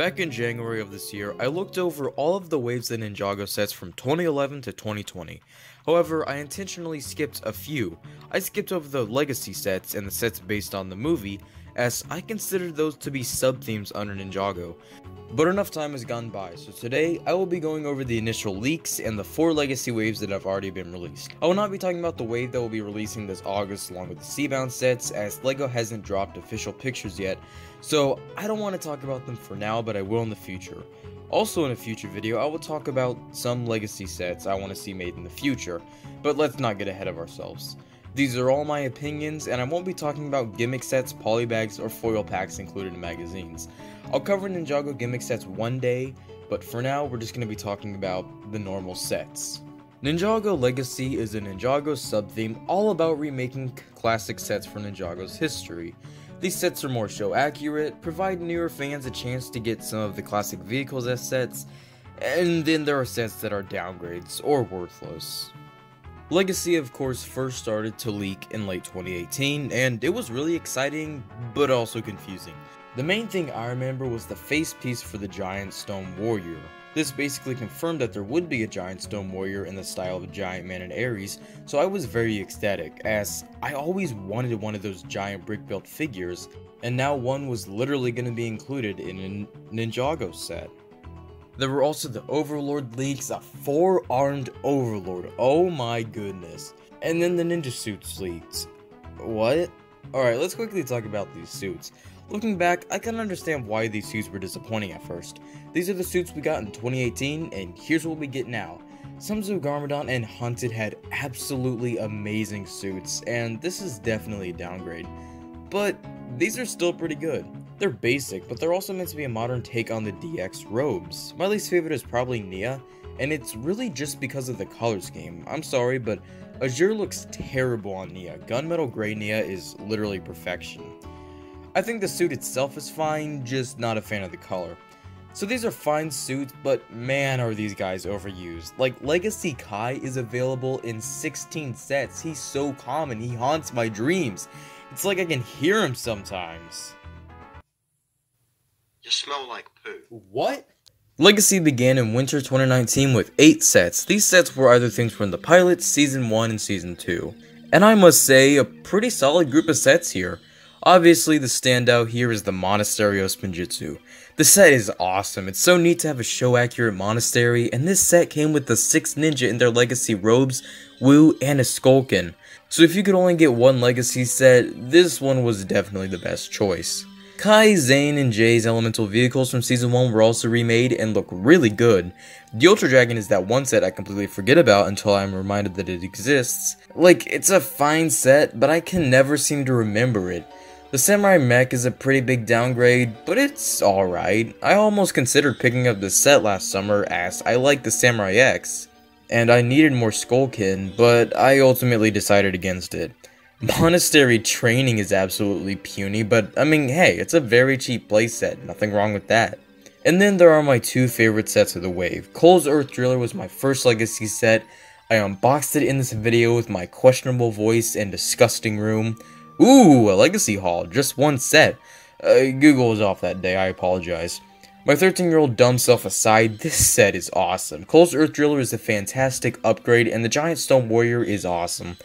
Back in January of this year, I looked over all of the Waves and Ninjago sets from 2011 to 2020. However, I intentionally skipped a few. I skipped over the Legacy sets and the sets based on the movie, as I considered those to be sub-themes under Ninjago. But enough time has gone by, so today I will be going over the initial leaks and the 4 Legacy waves that have already been released. I will not be talking about the wave that will be releasing this August along with the Seabound sets, as LEGO hasn't dropped official pictures yet, so I don't want to talk about them for now, but I will in the future. Also in a future video, I will talk about some Legacy sets I want to see made in the future, but let's not get ahead of ourselves. These are all my opinions, and I won't be talking about gimmick sets, polybags, or foil packs included in magazines. I'll cover Ninjago gimmick sets one day, but for now we're just going to be talking about the normal sets. Ninjago Legacy is a Ninjago sub-theme all about remaking classic sets from Ninjago's history. These sets are more show accurate, provide newer fans a chance to get some of the classic vehicles as sets, and then there are sets that are downgrades or worthless. Legacy of course first started to leak in late 2018, and it was really exciting, but also confusing. The main thing I remember was the face piece for the giant stone warrior. This basically confirmed that there would be a giant stone warrior in the style of a giant man in Ares, so I was very ecstatic, as I always wanted one of those giant brick built figures, and now one was literally going to be included in a Ninjago set. There were also the Overlord leaks, a 4-armed Overlord, oh my goodness, and then the ninja suits leaked. What? Alright, let's quickly talk about these suits. Looking back, I can understand why these suits were disappointing at first. These are the suits we got in 2018, and here's what we get now. Samzu Garmadon and Hunted had absolutely amazing suits, and this is definitely a downgrade. But these are still pretty good. They're basic, but they're also meant to be a modern take on the DX robes. My least favorite is probably Nia, and it's really just because of the color scheme. I'm sorry, but Azure looks terrible on Nia. Gunmetal Gray Nia is literally perfection. I think the suit itself is fine, just not a fan of the color. So these are fine suits, but man are these guys overused. Like, Legacy Kai is available in 16 sets. He's so common, he haunts my dreams. It's like I can hear him sometimes. You smell like poo. What? Legacy began in winter 2019 with 8 sets. These sets were either things from the pilot, Season 1, and Season 2. And I must say, a pretty solid group of sets here. Obviously, the standout here is the Monastery of Spinjitzu. The set is awesome. It's so neat to have a show-accurate monastery, and this set came with the 6 ninja in their Legacy robes, Wu, and a Skulkin. So if you could only get one Legacy set, this one was definitely the best choice. Kai, Zane, and Jay's elemental vehicles from Season 1 were also remade and look really good. The Ultra Dragon is that one set I completely forget about until I'm reminded that it exists. Like, it's a fine set, but I can never seem to remember it. The Samurai Mech is a pretty big downgrade, but it's alright. I almost considered picking up this set last summer as I like the Samurai X, and I needed more Skulkin, but I ultimately decided against it. Monastery Training is absolutely puny, but I mean, hey, it's a very cheap playset, nothing wrong with that. And then there are my 2 favorite sets of the wave. Cole's Earth Driller was my first Legacy set. I unboxed it in this video with my questionable voice and disgusting room. Ooh, a Legacy haul, just one set. Google was off that day, I apologize. My 13-year-old dumb self aside, this set is awesome. Cole's Earth Driller is a fantastic upgrade, and the Giant Stone Warrior is awesome.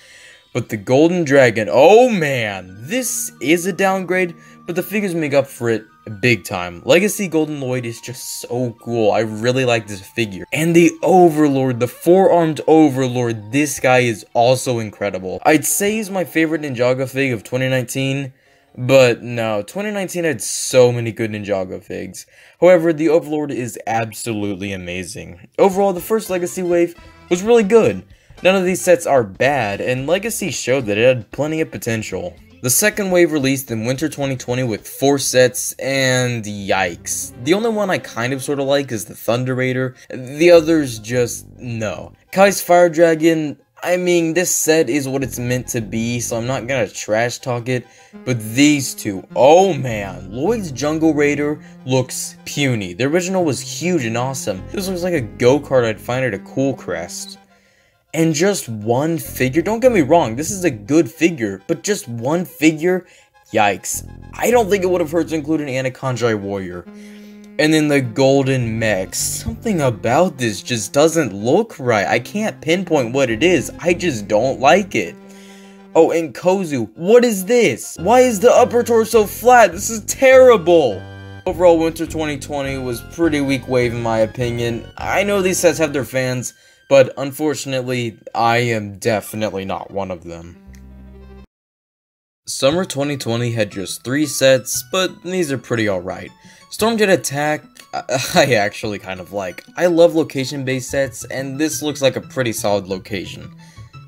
But the Golden Dragon, oh man, this is a downgrade, but the figures make up for it big time. Legacy Golden Lloyd is just so cool, I really like this figure. And the Overlord, the 4-armed Overlord, this guy is also incredible. I'd say he's my favorite Ninjago fig of 2019, but no, 2019 had so many good Ninjago figs. However, the Overlord is absolutely amazing. Overall, the first Legacy wave was really good. None of these sets are bad, and Legacy showed that it had plenty of potential. The second wave released in winter 2020 with 4 sets, and yikes. The only one I kind of sort of like is the Thunder Raider, the others just no. Kai's Fire Dragon, I mean, this set is what it's meant to be, so I'm not gonna trash talk it, but these two, oh man, Lloyd's Jungle Raider looks puny. The original was huge and awesome. This looks like a go-kart I'd find at a Cool Crest. And just one figure, don't get me wrong, this is a good figure, but just one figure, yikes. I don't think it would have hurt to include an Anaconjai Warrior. And then the golden mech. Something about this just doesn't look right. I can't pinpoint what it is. I just don't like it. Oh, and Kozu, what is this? Why is the upper torso flat? This is terrible. Overall, Winter 2020 was pretty weak wave in my opinion. I know these sets have their fans, but unfortunately, I am definitely not one of them. Summer 2020 had just 3 sets, but these are pretty alright. Stormjet Attack, I actually kind of like. I love location-based sets, and this looks like a pretty solid location.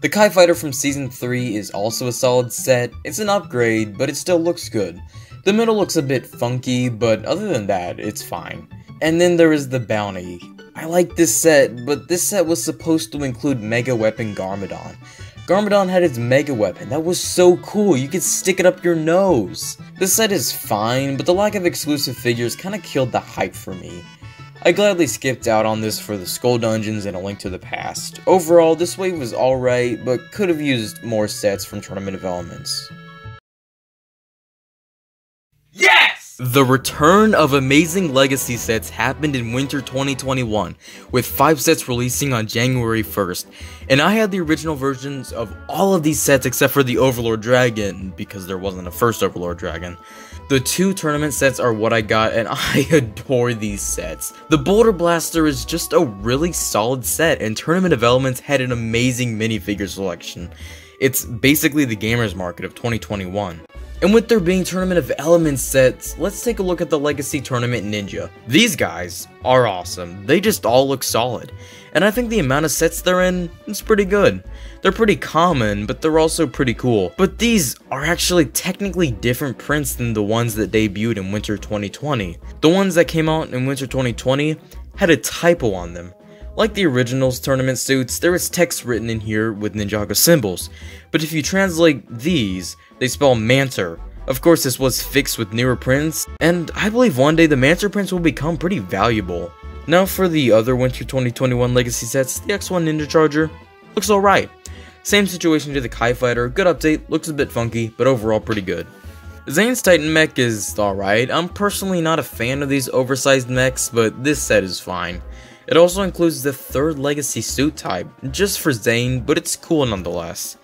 The Kai Fighter from Season 3 is also a solid set. It's an upgrade, but it still looks good. The middle looks a bit funky, but other than that, it's fine. And then there is the Bounty. I like this set, but this set was supposed to include Mega Weapon Garmadon. Garmadon had its Mega Weapon. That was so cool, you could stick it up your nose. This set is fine, but the lack of exclusive figures kinda killed the hype for me. I gladly skipped out on this for the Skull Dungeons and A Link to the Past. Overall, this wave was alright, but could have used more sets from Tournament of Elements. Yes! The return of amazing Legacy sets happened in Winter 2021, with 5 sets releasing on January 1st, and I had the original versions of all of these sets except for the Overlord Dragon, because there wasn't a first Overlord Dragon. The 2 tournament sets are what I got, and I adore these sets. The Boulder Blaster is just a really solid set, and Tournament of Elements had an amazing minifigure selection. It's basically the gamers market of 2021. And with there being Tournament of Elements sets, let's take a look at the Legacy Tournament Ninja. These guys are awesome. They just all look solid. And I think the amount of sets they're in is pretty good. They're pretty common, but they're also pretty cool. But these are actually technically different prints than the ones that debuted in Winter 2020. The ones that came out in Winter 2020 had a typo on them. Like the originals tournament suits, there is text written in here with Ninjago symbols, but if you translate these, they spell Manter. Of course, this was fixed with newer prints, and I believe one day the Manter prints will become pretty valuable. Now for the other Winter 2021 Legacy sets, the X1 Ninja Charger looks alright. Same situation to the Kai Fighter, good update, looks a bit funky, but overall pretty good. Zane's Titan mech is alright. I'm personally not a fan of these oversized mechs, but this set is fine. It also includes the 3rd Legacy suit type, just for Zane, but it's cool nonetheless.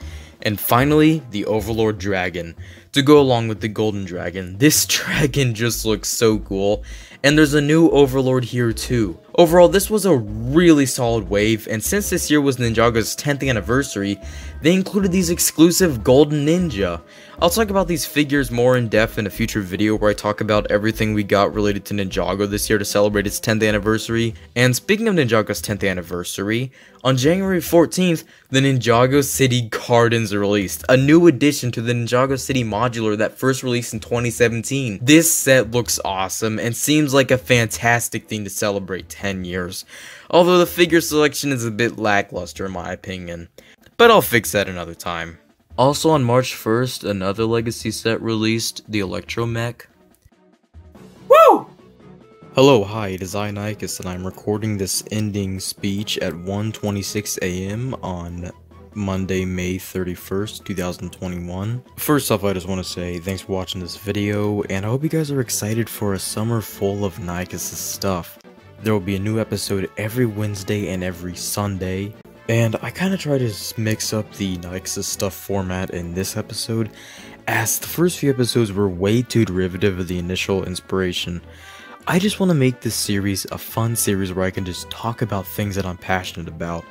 And finally, the Overlord Dragon. To go along with the Golden Dragon, this dragon just looks so cool, and there's a new Overlord here too. Overall, this was a really solid wave, and since this year was Ninjago's 10th anniversary, they included these exclusive Golden Ninja. I'll talk about these figures more in depth in a future video where I talk about everything we got related to Ninjago this year to celebrate its 10th anniversary. And speaking of Ninjago's 10th anniversary, on January 14th, the Ninjago City Gardens are released, a new addition to the Ninjago City modular that first released in 2017. This set looks awesome and seems like a fantastic thing to celebrate 10 years, although the figure selection is a bit lackluster in my opinion, but I'll fix that another time. Also on March 1st, another Legacy set released, the Electromech. Woo! Hello, hi, it is I, Nicus, and I'm recording this ending speech at 1:26 AM on Monday, May 31st, 2021. First off, I just want to say thanks for watching this video, and I hope you guys are excited for a summer full of Nicus' stuff. There will be a new episode every Wednesday and every Sunday. And I kind of try to mix up the Nicus stuff format in this episode, as the first few episodes were way too derivative of the initial inspiration. I just want to make this series a fun series where I can just talk about things that I'm passionate about,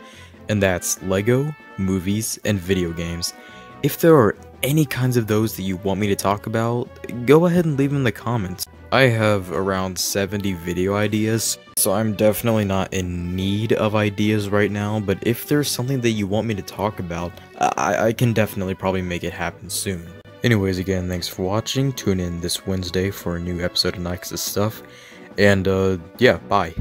and that's Lego, movies, and video games. If there are any kinds of those that you want me to talk about, go ahead and leave them in the comments. I have around 70 video ideas, so I'm definitely not in need of ideas right now, but if there's something that you want me to talk about, I can definitely probably make it happen soon. Anyways, again, thanks for watching. Tune in this Wednesday for a new episode of Nicus' stuff, and yeah, bye.